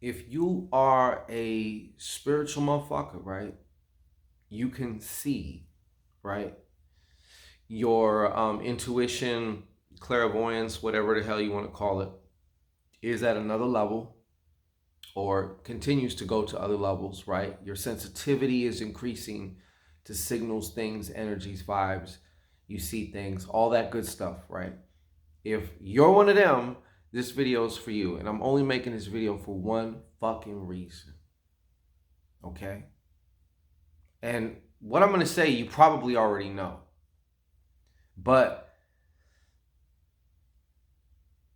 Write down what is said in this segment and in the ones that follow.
if you are a spiritual motherfucker, right, you can see, right, your intuition, clairvoyance, whatever the hell you want to call it, is at another level or continues to go to other levels, right? Your sensitivity is increasing to signals, things, energies, vibes. You see things, all that good stuff, right? If you're one of them, this video is for you. And I'm only making this video for one fucking reason. Okay? And what I'm going to say, you probably already know. But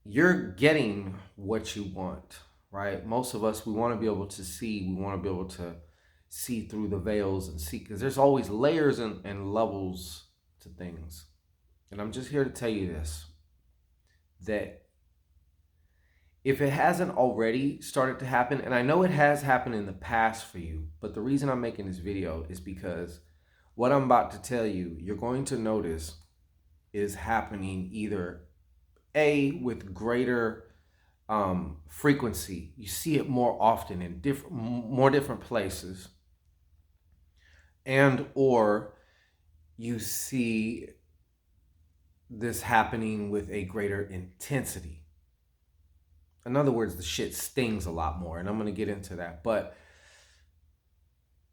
you're getting what you want, right? Most of us, we want to be able to see. We want to be able to see through the veils and see, because there's always layers and levels to things. And I'm just here to tell you this, that if it hasn't already started to happen, and I know it has happened in the past for you, but the reason I'm making this video is because what I'm about to tell you, you're going to notice is happening either with greater frequency. You see it more often in different places, and or you see this happening with a greater intensity. In other words, the shit stings a lot more, and I'm going to get into that. But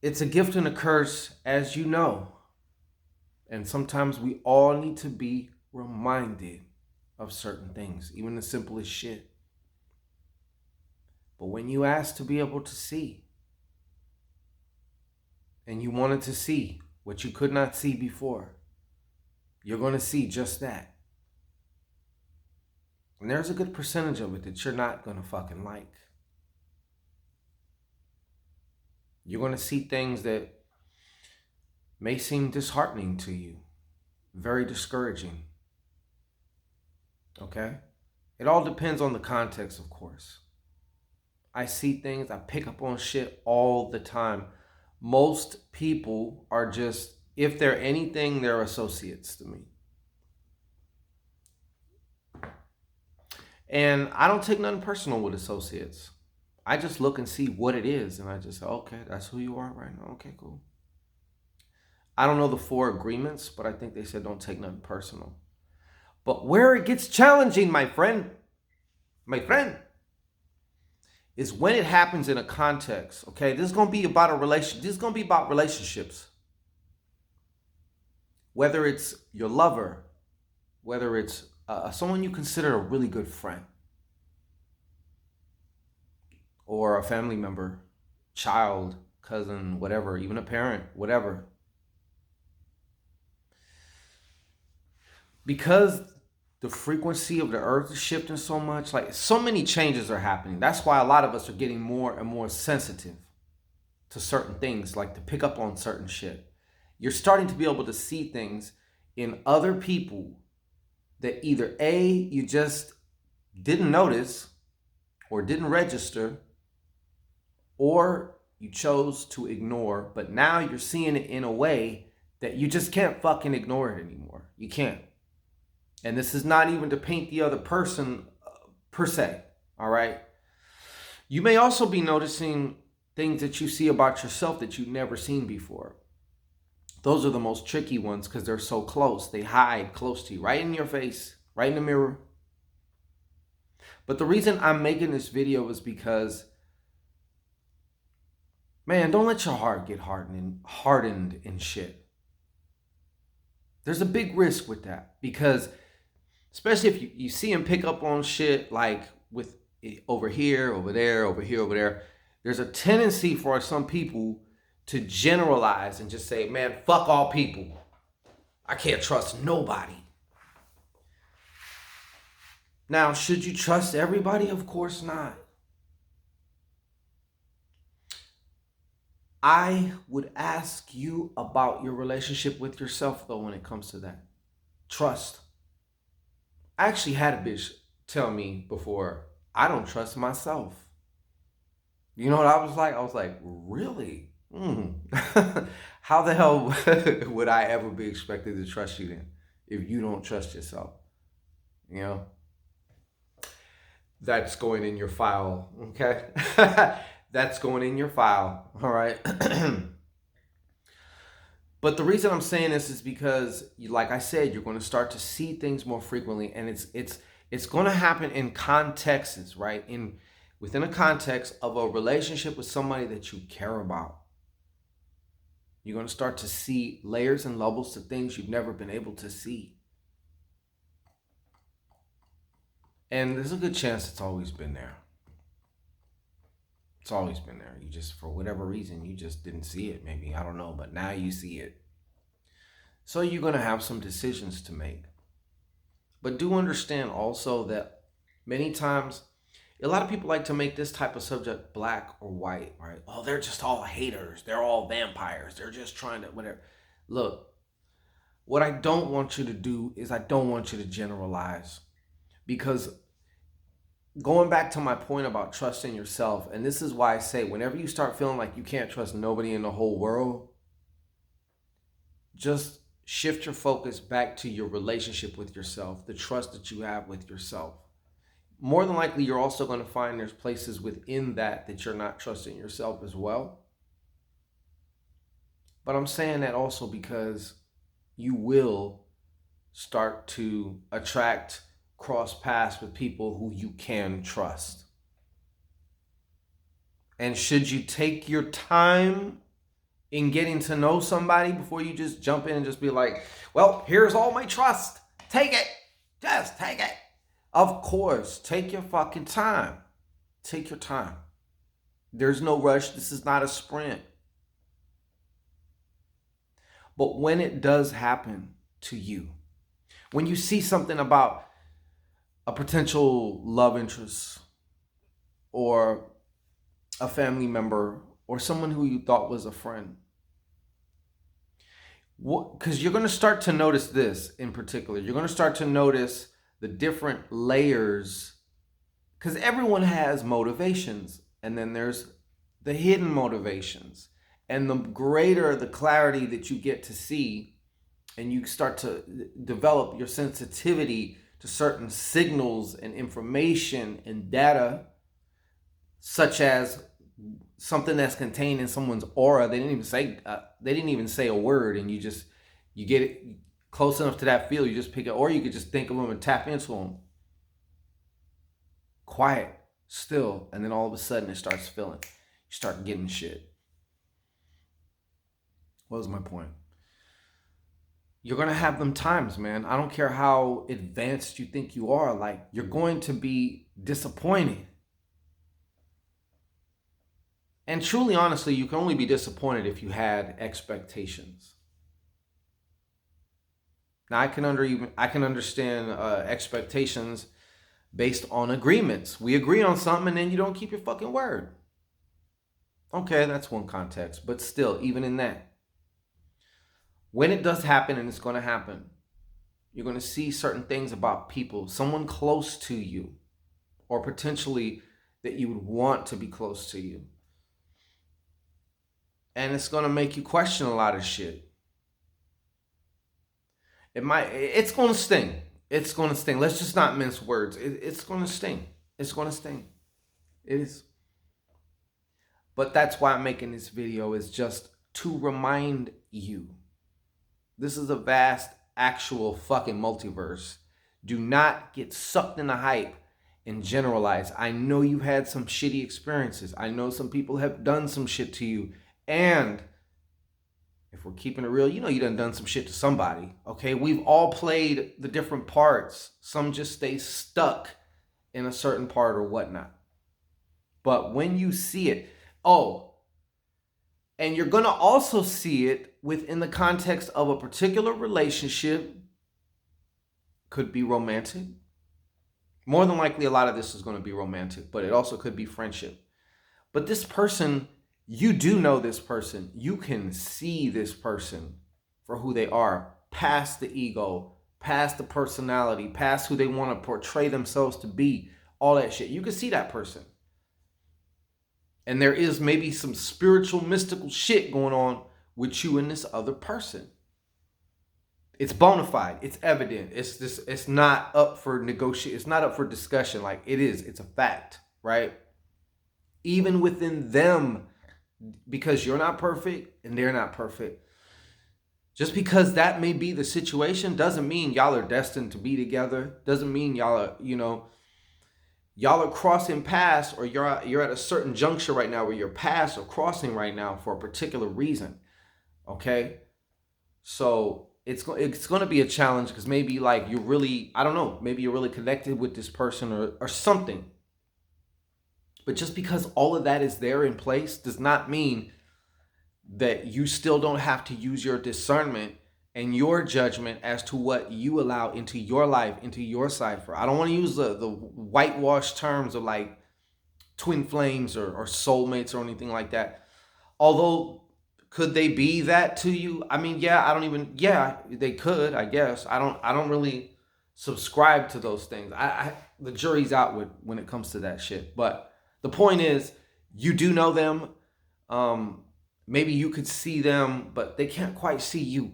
it's a gift and a curse, as you know. And sometimes we all need to be reminded of certain things, even the simplest shit. But when you ask to be able to see, and you wanted to see what you could not see before, you're going to see just that. And there's a good percentage of it that you're not going to fucking like. You're going to see things that may seem disheartening to you, very discouraging. Okay? It all depends on the context, of course. I see things, I pick up on shit all the time. Most people are just, if they're anything, they're associates to me. And I don't take nothing personal with associates. I just look and see what it is, and I just say, okay, that's who you are right now. Okay, cool. I don't know the 4 agreements, but I think they said don't take nothing personal. But where it gets challenging, my friend, is when it happens in a context. Okay, this is going to be about a relation. This is going to be about relationships. Whether it's your lover, whether it's someone you consider a really good friend, or a family member, child, cousin, whatever, even a parent, whatever. Because the frequency of the earth is shifting so much, like so many changes are happening. That's why a lot of us are getting more and more sensitive to certain things, like to pick up on certain shit. You're starting to be able to see things in other people that either A, you just didn't notice or didn't register, or you chose to ignore, but now you're seeing it in a way that you just can't fucking ignore it anymore. You can't. And this is not even to paint the other person per se, all right? You may also be noticing things that you see about yourself that you've never seen before. Those are the most tricky ones because they're so close. They hide close to you, right in your face, right in the mirror. But the reason I'm making this video is because, man, don't let your heart get hardened in shit. There's a big risk with that, because especially if you see him pick up on shit like with over here, over there, over here, over there, there's a tendency for some people to generalize and just say, man, fuck all people. I can't trust nobody. Now, should you trust everybody? Of course not. I would ask you about your relationship with yourself, though, when it comes to that. Trust. I actually had a bitch tell me before, I don't trust myself. You know what I was like? I was like, really? How the hell would I ever be expected to trust you then if you don't trust yourself? You know? That's going in your file, okay? That's going in your file, all right? But the reason I'm saying this is because, like I said, you're going to start to see things more frequently, and it's going to happen in contexts, right? Within a context of a relationship with somebody that you care about. You're going to start to see layers and levels to things you've never been able to see. And there's a good chance it's always been there. It's always been there. You just, for whatever reason, you just didn't see it. Maybe, I don't know, but now you see it. So you're going to have some decisions to make. But do understand also that many times, a lot of people like to make this type of subject black or white, right? Oh, they're just all haters. They're all vampires. They're just trying to, whatever. Look, what I don't want you to do is I don't want you to generalize. Because going back to my point about trusting yourself, and this is why I say whenever you start feeling like you can't trust nobody in the whole world, just shift your focus back to your relationship with yourself, the trust that you have with yourself. More than likely, you're also going to find there's places within that you're not trusting yourself as well. But I'm saying that also because you will start to attract cross paths with people who you can trust. And should you take your time in getting to know somebody before you just jump in and just be like, well, here's all my trust. Take it. Just take it. Of course, take your fucking time. Take your time. There's no rush. This is not a sprint. But when it does happen to you, when you see something about a potential love interest or a family member or someone who you thought was a friend, because you're going to start to notice this in particular. You're going to start to notice the different layers, because everyone has motivations, and then there's the hidden motivations. And the greater the clarity that you get to see, and you start to develop your sensitivity to certain signals and information and data, such as something that's contained in someone's aura. They didn't even say a word, and you get it close enough to that field, you just pick it, or you could just think of them and tap into them. Quiet, still, and then all of a sudden it starts filling. You start getting shit. What was my point? You're going to have them times, man. I don't care how advanced you think you are. Like, you're going to be disappointed. And truly, honestly, you can only be disappointed if you had expectations. Now, I can understand expectations based on agreements. We agree on something and then you don't keep your fucking word. Okay, that's one context. But still, even in that, when it does happen, and it's going to happen, you're going to see certain things about people, someone close to you, or potentially that you would want to be close to you. And it's going to make you question a lot of shit. It's going to sting. It's going to sting. Let's just not mince words. It's going to sting. It's going to sting. It is. But that's why I'm making this video, is just to remind you. This is a vast, actual fucking multiverse. Do not get sucked in the hype and generalize. I know you've had some shitty experiences. I know some people have done some shit to you. And if we're keeping it real, you know you done some shit to somebody. Okay, we've all played the different parts. Some just stay stuck in a certain part or whatnot. But when you see it, and you're going to also see it within the context of a particular relationship. Could be romantic. More than likely, a lot of this is going to be romantic, but it also could be friendship. But this person, you do know this person. You can see this person for who they are, past the ego, past the personality, past who they want to portray themselves to be, all that shit. You can see that person. And there is maybe some spiritual, mystical shit going on with you and this other person. It's bona fide. It's evident. It's just, it's not up for negotiation. It's not up for discussion. Like, it is. It's a fact, right? Even within them, because you're not perfect and they're not perfect. Just because that may be the situation doesn't mean y'all are destined to be together. Doesn't mean y'all are, y'all are crossing paths, or you're at a certain juncture right now where your paths are crossing right now for a particular reason. Okay? So it's going to be a challenge, because maybe like you're really, I don't know, maybe you're really connected with this person, or something. But just because all of that is there in place does not mean that you still don't have to use your discernment and your judgment as to what you allow into your life, into your cipher. I don't want to use the whitewashed terms of like twin flames or soulmates or anything like that. Although, could they be that to you? I mean, yeah, they could, I guess. I don't really subscribe to those things. The jury's out when it comes to that shit. But the point is, you do know them. Maybe you could see them, but they can't quite see you.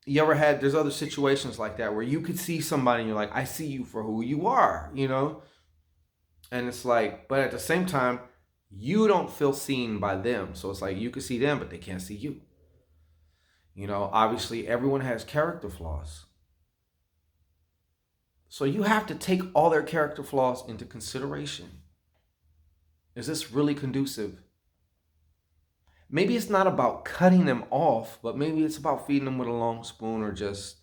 You ever had, there's other situations like that where you could see somebody and you're like, I see you for who you are, And it's like, but at the same time, you don't feel seen by them. So it's like, you can see them, but they can't see you. Obviously everyone has character flaws. So you have to take all their character flaws into consideration. Is this really conducive? Maybe it's not about cutting them off, but maybe it's about feeding them with a long spoon, or just,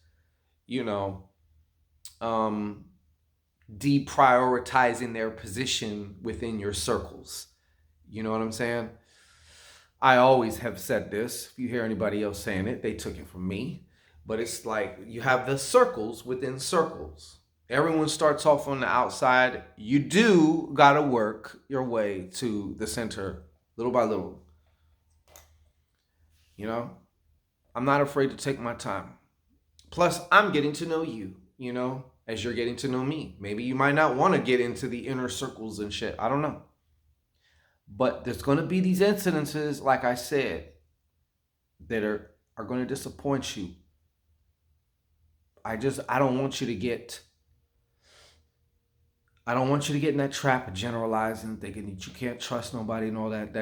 deprioritizing their position within your circles. You know what I'm saying? I always have said this. If you hear anybody else saying it, they took it from me. But it's like, you have the circles within circles. Everyone starts off on the outside. You do got to work your way to the center little by little. I'm not afraid to take my time. Plus, I'm getting to know you, as you're getting to know me. Maybe you might not want to get into the inner circles and shit. I don't know. But there's going to be these incidences, like I said, that are going to disappoint you. I don't want you to get in that trap of generalizing, thinking that you can't trust nobody and all that.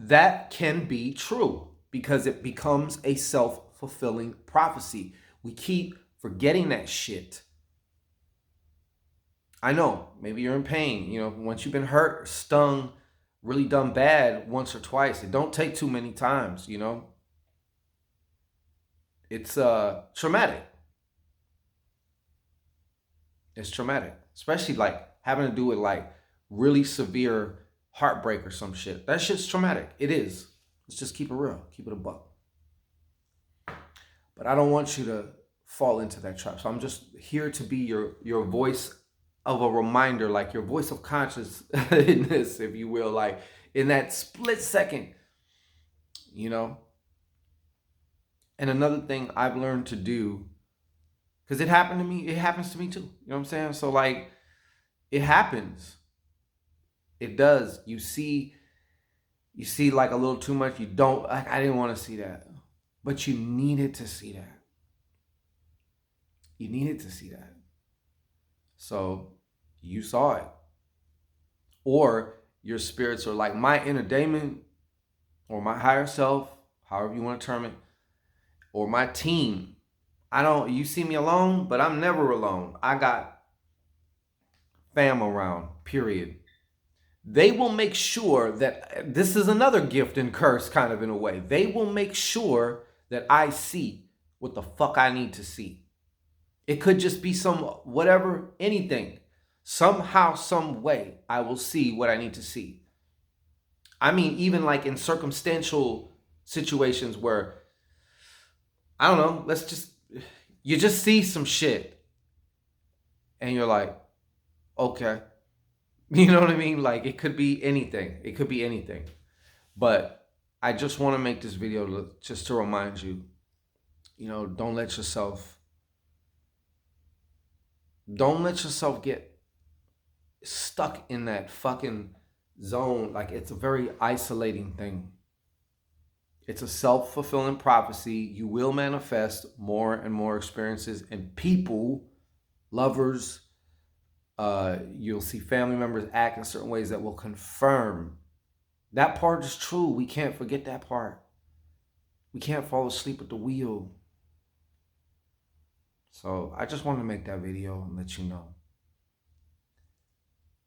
That can be true, because it becomes a self-fulfilling prophecy. We keep forgetting that shit. I know, maybe you're in pain. Once you've been hurt or stung, really done bad once or twice, it don't take too many times, It's traumatic. It's traumatic, especially like having to do with like really severe heartbreak or some shit. That shit's traumatic. It is. Let's just keep it real. Keep it a buck. But I don't want you to fall into that trap. So I'm just here to be your voice of a reminder, like your voice of conscience in this, if you will, like in that split second, And another thing I've learned to do, because it happened to me, it happens to me too. You know what I'm saying? So like, it happens. It does. You see like a little too much. You don't, like, I didn't want to see that. But you needed to see that. You needed to see that. So you saw it. Or your spirits, or like my inner daemon, or my higher self, however you want to term it, or my team. You see me alone, but I'm never alone. I got fam around, period. They will make sure that, this is another gift and curse kind of in a way. They will make sure that I see what the fuck I need to see. It could just be some whatever, anything. Somehow, some way, I will see what I need to see. I mean, even like in circumstantial situations where, I don't know, you just see some shit and you're like, okay. You know what I mean? Like, it could be anything. It could be anything. But I just want to make this video just to remind you, don't let yourself get stuck in that fucking zone. Like, it's a very isolating thing. It's a self-fulfilling prophecy. You will manifest more and more experiences and people, lovers. You'll see family members act in certain ways that will confirm that part is true. We can't forget that part. We can't fall asleep at the wheel. So I just wanted to make that video and let you know.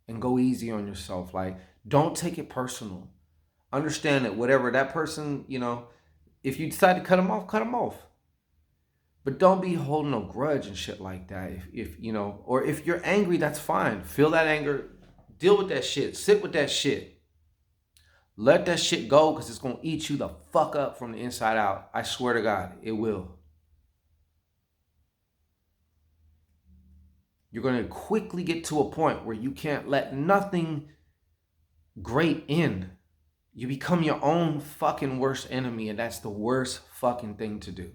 And go easy on yourself. Like, don't take it personal. Understand that whatever that person, if you decide to cut them off, cut them off. But don't be holding a grudge and shit like that. If or if you're angry, that's fine. Feel that anger. Deal with that shit. Sit with that shit. Let that shit go, because it's going to eat you the fuck up from the inside out. I swear to God, it will. You're going to quickly get to a point where you can't let nothing great in. You become your own fucking worst enemy, and that's the worst fucking thing to do.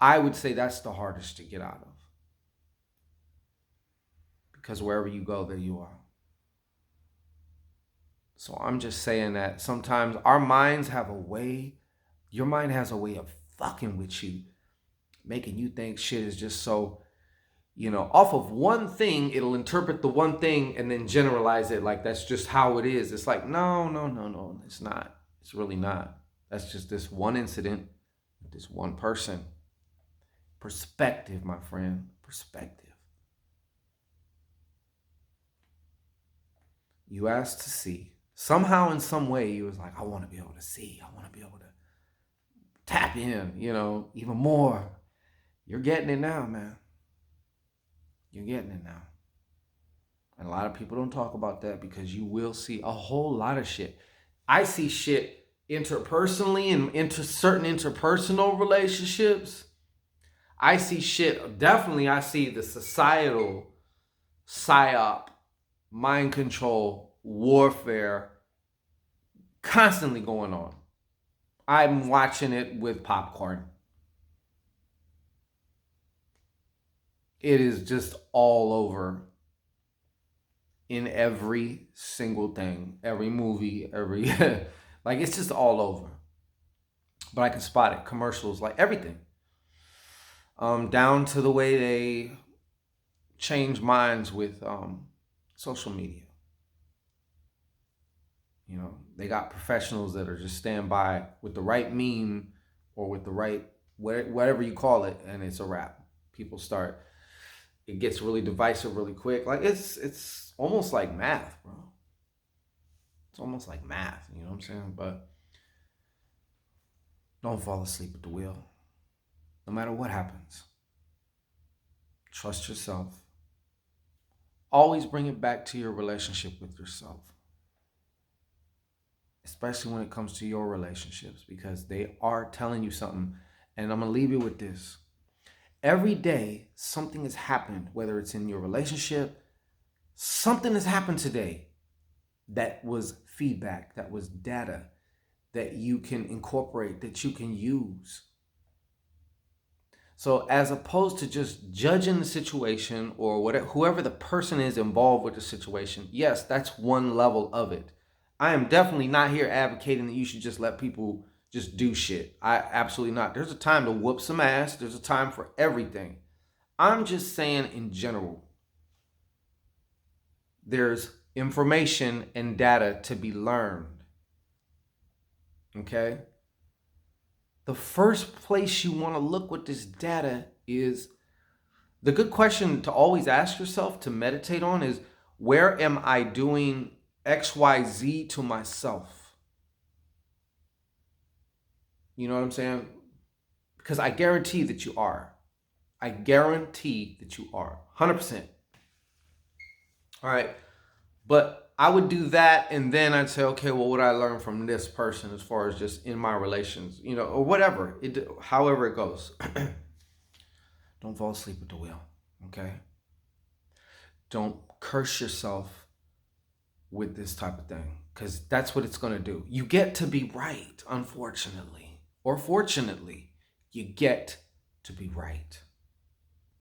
I would say that's the hardest to get out of. Because wherever you go, there you are. So I'm just saying that sometimes our minds have a way, your mind has a way of fucking with you, making you think shit is just so, off of one thing, it'll interpret the one thing and then generalize it like that's just how it is. It's like, no, it's not. It's really not. That's just this one incident, this one person. Perspective, my friend, perspective. You asked to see. Somehow, in some way, you was like, I want to be able to see. I want to be able to tap in, even more. You're getting it now, man. You're getting it now. And a lot of people don't talk about that, because you will see a whole lot of shit. I see shit interpersonally and into certain interpersonal relationships. I see shit, definitely I see the societal psyop, mind control, warfare constantly going on. I'm watching it with popcorn. It is just all over in every single thing, every movie, every, like it's just all over. But I can spot it, commercials, like everything. Down to the way they change minds with social media. They got professionals that are just stand by with the right meme or with the right, whatever you call it, and it's a wrap. People start, it gets really divisive really quick. Like it's almost like math, bro. It's almost like math, you know what I'm saying? But don't fall asleep at the wheel. No matter what happens. Trust yourself. Always bring it back to your relationship with yourself. Especially when it comes to your relationships, because they are telling you something. And I'm going to leave you with this. Every day, something has happened, whether it's in your relationship, something has happened today that was feedback, that was data that you can incorporate, that you can use. So as opposed to just judging the situation or whatever, whoever the person is involved with the situation, yes, that's one level of it. I am definitely not here advocating that you should just let people just do shit. I absolutely not. There's a time to whoop some ass. There's a time for everything. I'm just saying in general, there's information and data to be learned. Okay? The first place you want to look with this data is, the good question to always ask yourself, to meditate on, is, where am I doing XYZ to myself? You know what I'm saying? Because I guarantee that you are. I guarantee that you are. 100%. All right. But I would do that, and then I'd say, okay, well, what I learned from this person as far as just in my relations, or whatever, however it goes. Don't fall asleep at the wheel, okay? Don't curse yourself with this type of thing, because that's what it's going to do. You get to be right, unfortunately, or fortunately, you get to be right.